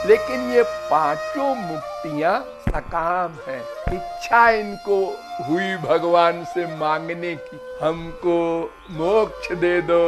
लेकिन ये पांचों मुक्तियां सकाम है। इच्छा इनको हुई भगवान से मांगने की, हमको मोक्ष दे दो,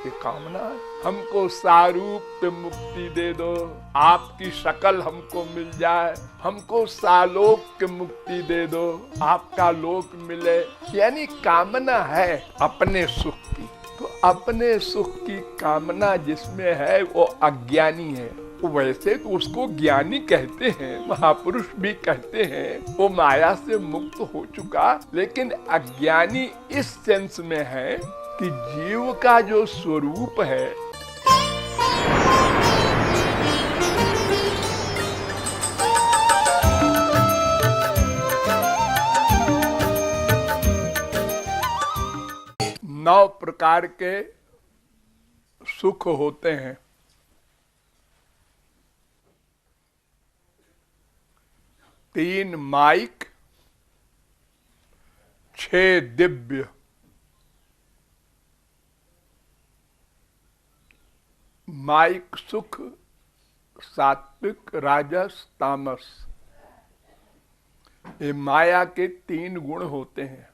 ये कामना है। हमको सारूप मुक्ति दे दो, आपकी शकल हमको मिल जाए, हमको सालोक मुक्ति दे दो, आपका लोक मिले, यानी कामना है अपने सुख की। तो अपने सुख की कामना जिसमें है वो अज्ञानी है। वैसे तो उसको ज्ञानी कहते हैं, महापुरुष भी कहते हैं, वो माया से मुक्त हो चुका, लेकिन अज्ञानी इस सेंस में है कि जीव का जो स्वरूप है नौ प्रकार के सुख होते हैं। तीन माइक, 6 दिव्य। माइक सुख सात्विक, राजस, तामस, ये माया के 3 गुण होते हैं।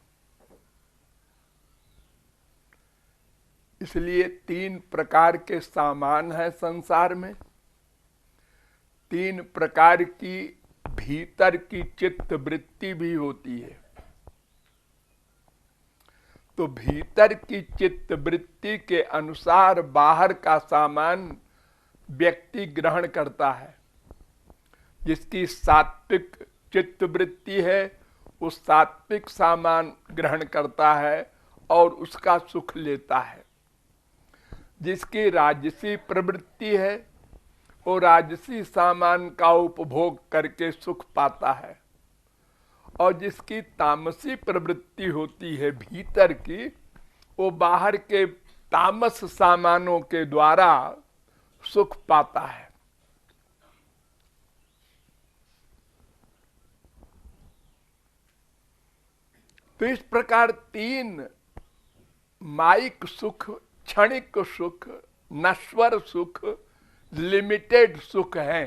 इसलिए 3 प्रकार के सामान है संसार में, 3 प्रकार की भीतर की चित्त वृत्ति भी होती है। तो भीतर की चित्त वृत्ति के अनुसार बाहर का सामान व्यक्ति ग्रहण करता है। जिसकी सात्विक चित्त वृत्ति है वो सात्विक सामान ग्रहण करता है और उसका सुख लेता है। जिसकी राजसी प्रवृत्ति है वो राजसी सामान का उपभोग करके सुख पाता है, और जिसकी तामसी प्रवृत्ति होती है भीतर की, वो बाहर के तामस सामानों के द्वारा सुख पाता है। तो इस प्रकार 3 माइक सुख, क्षणिक सुख, नश्वर सुख, लिमिटेड सुख है।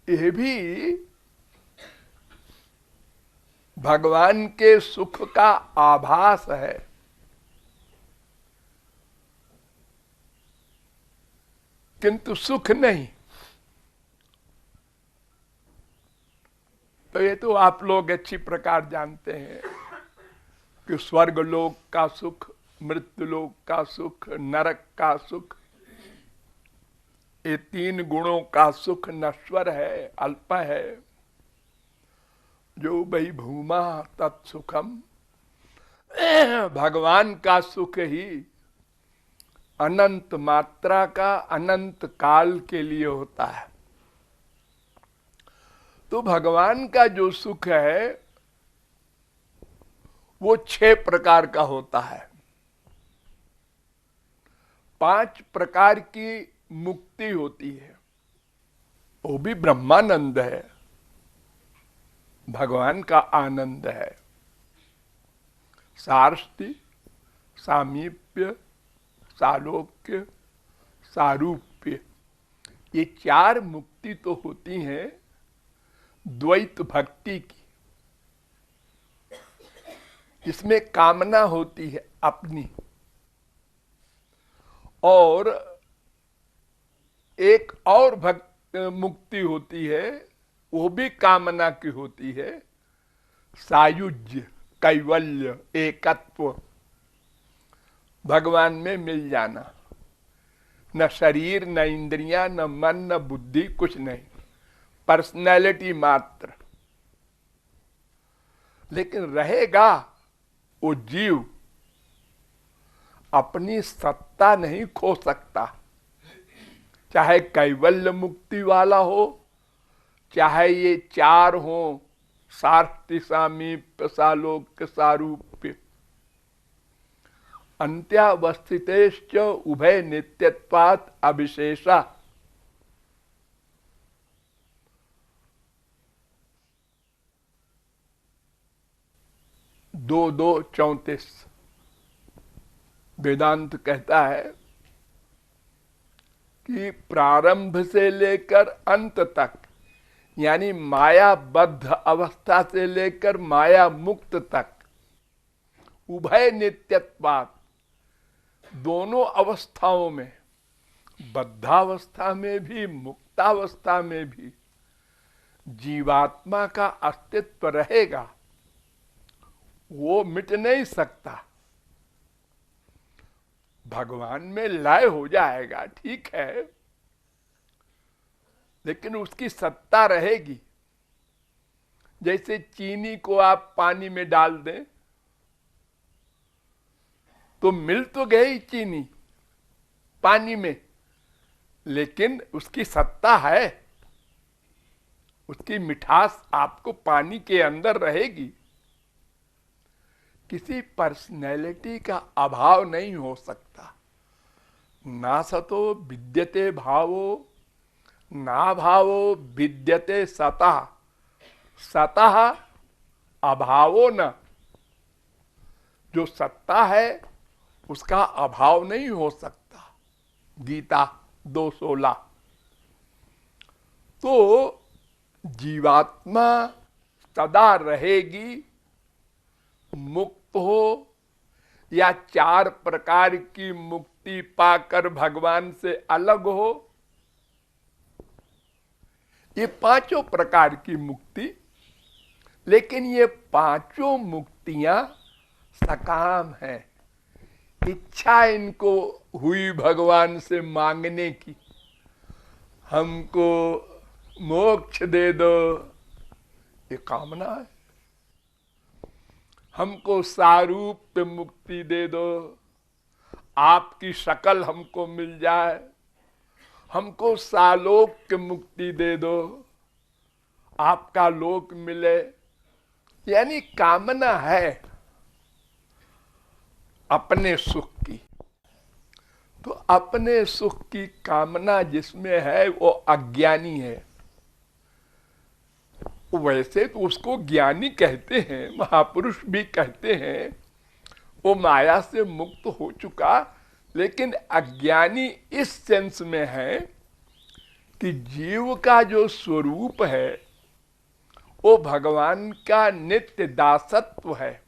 ये भी भगवान के सुख का आभास है। किंतु सुख नहीं। तो ये तो आप लोग अच्छी प्रकार जानते हैं कि स्वर्ग लोक का सुख, मृत्यु लोक का सुख, नरक का सुख, ये 3 गुणों का सुख नश्वर है, अल्प है। जो वही भूमा तत्सुखम, भगवान का सुख ही अनंत मात्रा का, अनंत काल के लिए होता है। तो भगवान का जो सुख है वो 6 प्रकार का होता है। 5 प्रकार की मुक्ति होती है, वो भी ब्रह्मानंद है, भगवान का आनंद है। सारस्ती, सामीप्य, सालोक्य, सारूप्य, ये 4 मुक्ति तो होती हैं द्वैत भक्ति की। इसमें कामना होती है अपनी, और एक और मुक्ति होती है, वो भी कामना की होती है, सायुज्य, कैवल्य, एकत्व, भगवान में मिल जाना। न शरीर, न इंद्रियां, न मन, न बुद्धि, कुछ नहीं, पर्सनैलिटी मात्र। लेकिन रहेगा वो जीव अपनी सत्ता नहीं खो सकता, चाहे कैवल्य मुक्ति वाला हो, चाहे ये 4 हो, सार्ति, सामीप्य, सालोक्य, सारूप्य। अंत्यावस्थितेश्च उभय नित्यत्वात् अविशेषा। दो 34 वेदांत कहता है कि प्रारंभ से लेकर अंत तक, यानी मायाबद्ध अवस्था से लेकर माया मुक्त तक, उभय नित्यत्वात्, दोनों अवस्थाओं में, बद्धावस्था में भी मुक्तावस्था में भी जीवात्मा का अस्तित्व रहेगा, वो मिट नहीं सकता। भगवान में लय हो जाएगा, ठीक है, लेकिन उसकी सत्ता रहेगी। जैसे चीनी को आप पानी में डाल दें तो मिल तो गई चीनी पानी में, लेकिन उसकी सत्ता है, उसकी मिठास आपको पानी के अंदर रहेगी। किसी पर्सनैलिटी का अभाव नहीं हो सकता। ना सतो विद्यते भावो, ना भावो विद्यते सतः, सतः अभावो न। जो सत्ता है उसका अभाव नहीं हो सकता। गीता 2:16। तो जीवात्मा सदा रहेगी, मुक्त हो या 4 प्रकार की मुक्ति पाकर भगवान से अलग हो, ये 5 प्रकार की मुक्ति, लेकिन ये 5 मुक्तियां सकाम है। इच्छा इनको हुई भगवान से मांगने की, हमको मोक्ष दे दो, ये कामना है। हमको सारूप्य मुक्ति दे दो, आपकी शकल हमको मिल जाए, हमको सालोक्य मुक्ति दे दो, आपका लोक मिले, यानी कामना है अपने सुख की। तो अपने सुख की कामना जिसमें है वो अज्ञानी है। वैसे तो उसको ज्ञानी कहते हैं, महापुरुष भी कहते हैं, वो माया से मुक्त हो चुका, लेकिन अज्ञानी इस सेंस में है कि जीव का जो स्वरूप है वो भगवान का नित्य दासत्व है।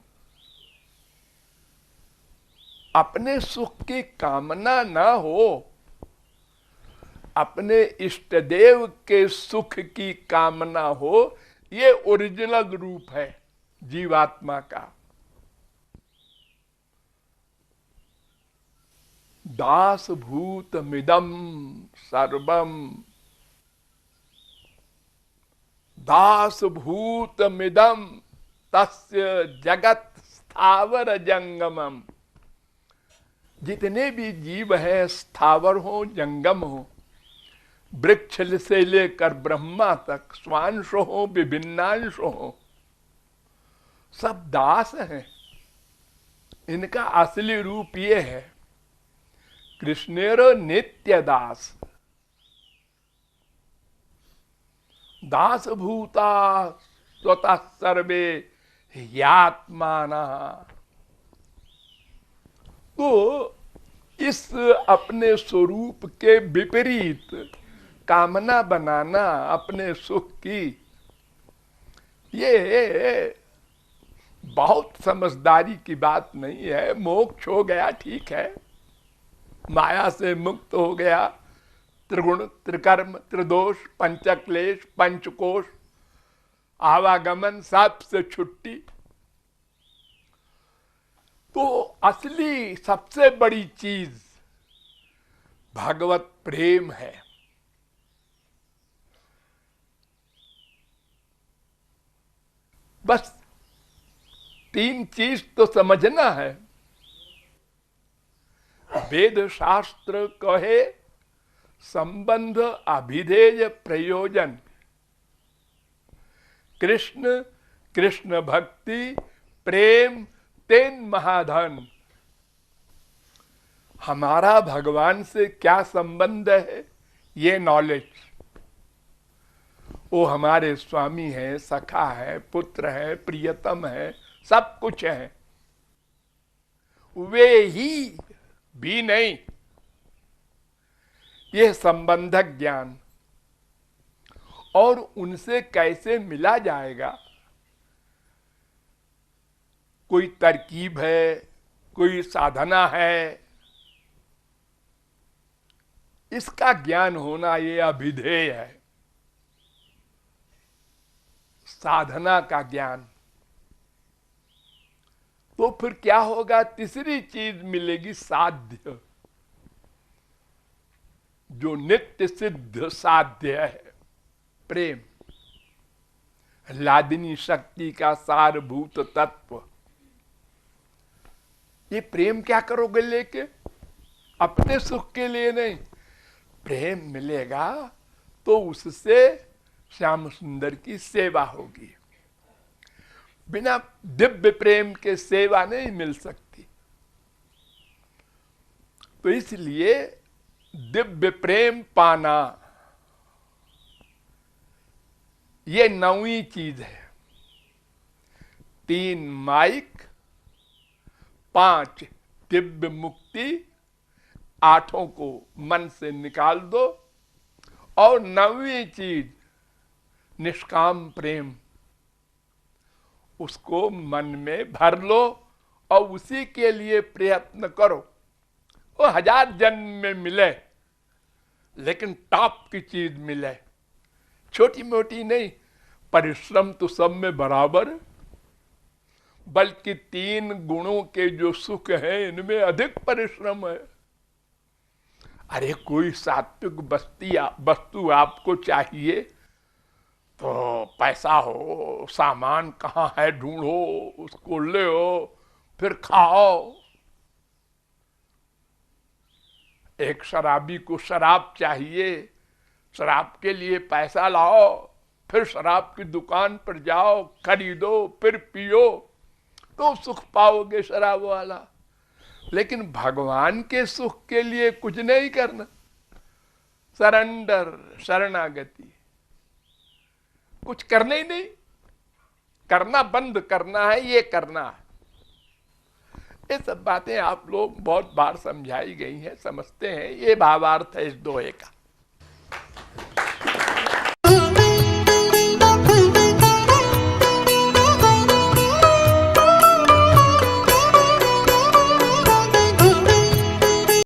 अपने सुख की कामना ना हो, अपने इष्ट देव के सुख की कामना हो, ये ओरिजिनल रूप है जीवात्मा का। दास भूत मिदम सर्वम, दास भूत मिदम तस्य जगत स्थावर जंगमम। जितने भी जीव हैं, स्थावर हो जंगम हो, वृक्ष से लेकर ब्रह्मा तक, स्वांश हो विभिन्नांश हो, सब दास हैं। इनका असली रूप ये है, कृष्णेरो नित्य दास। दास भूता स्वतः सर्वे यात्माना। तो इस अपने स्वरूप के विपरीत कामना बनाना अपने सुख की, ये बहुत समझदारी की बात नहीं है। मोक्ष हो गया, ठीक है, माया से मुक्त हो गया, त्रिगुण त्रिकर्म त्रिदोष पंचक्लेश पंचकोश आवागमन सब से छुट्टी। तो असली सबसे बड़ी चीज भगवत प्रेम है। बस 3 चीज तो समझना है। वेद शास्त्र कहे संबंध अभिधेय प्रयोजन, कृष्ण कृष्ण भक्ति प्रेम तेन महाधन। हमारा भगवान से क्या संबंध है, ये नॉलेज। वो हमारे स्वामी है, सखा है, पुत्र है, प्रियतम है, सब कुछ है। वे ही भी नहीं, यह संबंधक ज्ञान। और उनसे कैसे मिला जाएगा? कोई तरकीब है, कोई साधना है, इसका ज्ञान होना ये अभिधेय है। साधना का ज्ञान। तो फिर क्या होगा? तीसरी चीज मिलेगी, साध्य, जो नित्य सिद्ध साध्य है, प्रेम, लादिनी शक्ति का सारभूत तत्व। ये प्रेम क्या करोगे लेके? अपने सुख के लिए नहीं। प्रेम मिलेगा तो उससे श्याम सुंदर की सेवा होगी। बिना दिव्य प्रेम के सेवा नहीं मिल सकती। तो इसलिए दिव्य प्रेम पाना ये 9वीं चीज है। 3 माइक, 5 दिव्य मुक्ति, 8 को मन से निकाल दो, और 9वीं चीज निष्काम प्रेम, उसको मन में भर लो और उसी के लिए प्रयत्न करो। वो 1000 जन्म में मिले, लेकिन टॉप की चीज मिले, छोटी मोटी नहीं। परिश्रम तो सब में बराबर है, बल्कि 3 गुणों के जो सुख है इनमें अधिक परिश्रम है। अरे कोई सात्विक वस्तु आपको चाहिए तो पैसा हो, सामान कहाँ है ढूंढो, उसको ले हो, फिर खाओ। एक शराबी को शराब चाहिए, शराब के लिए पैसा लाओ, फिर शराब की दुकान पर जाओ, खरीदो, फिर पियो, तो सुख पाओगे शराब वाला। लेकिन भगवान के सुख के लिए कुछ नहीं करना, सरेंडर, शरणागति, कुछ करना ही नहीं। करना बंद करना है, ये करना है। ये सब बातें आप लोग बहुत बार समझाई गई हैं, समझते हैं। ये भावार्थ है इस दोहे का।